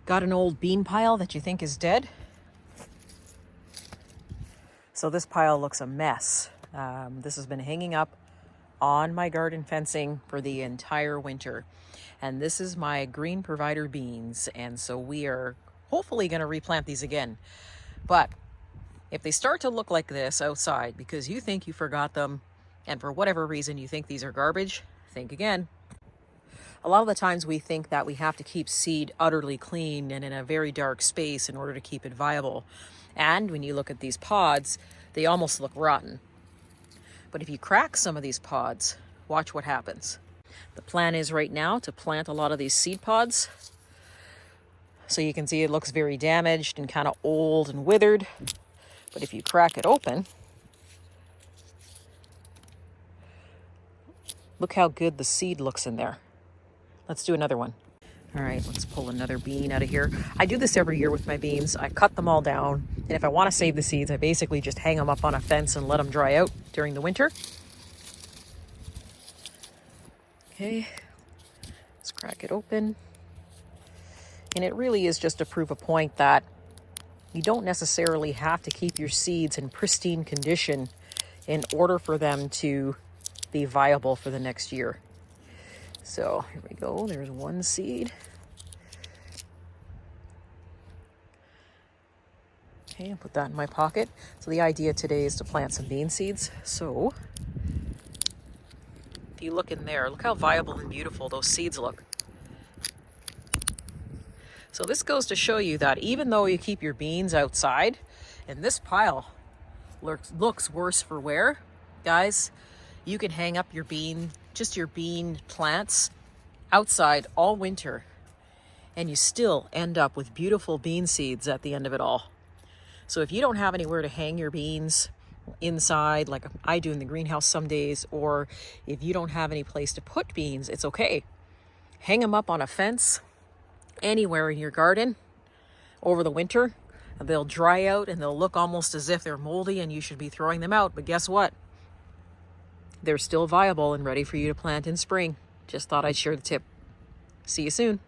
Got an old bean pile that you think is dead? So this pile looks a mess. This has been hanging up on my garden fencing for the entire winter. And this is my Green Provider beans. And so we are hopefully going to replant these again. But if they start to look like this outside because you think you forgot them, and for whatever reason you think these are garbage, think again. A lot of the times we think that we have to keep seed utterly clean and in a very dark space in order to keep it viable. And when you look at these pods, they almost look rotten. But if you crack some of these pods, watch what happens. The plan is right now to plant a lot of these seed pods. So you can see it looks very damaged and kind of old and withered. But if you crack it open, look how good the seed looks in there. Let's do another one. All right, let's pull another bean out of here. I do this every year with my beans. I cut them all down, and if I want to save the seeds, I basically just hang them up on a fence and let them dry out during the winter. Okay, let's crack it open. And it really is just to prove a point that you don't necessarily have to keep your seeds in pristine condition in order for them to be viable for the next year. So here we go, there's one seed. Okay, I'll put that in my pocket. So the idea today is to plant some bean seeds. So if you look in there, look how viable and beautiful those seeds look. So this goes to show you that even though you keep your beans outside, and this pile looks worse for wear, guys, you can hang up your bean plants outside all winter, and you still end up with beautiful bean seeds at the end of it all. So if you don't have anywhere to hang your beans inside, like I do in the greenhouse some days, or if you don't have any place to put beans, it's okay. Hang them up on a fence, anywhere in your garden over the winter. They'll dry out and they'll look almost as if they're moldy and you should be throwing them out. But guess what? They're still viable and ready for you to plant in spring. Just thought I'd share the tip. See you soon.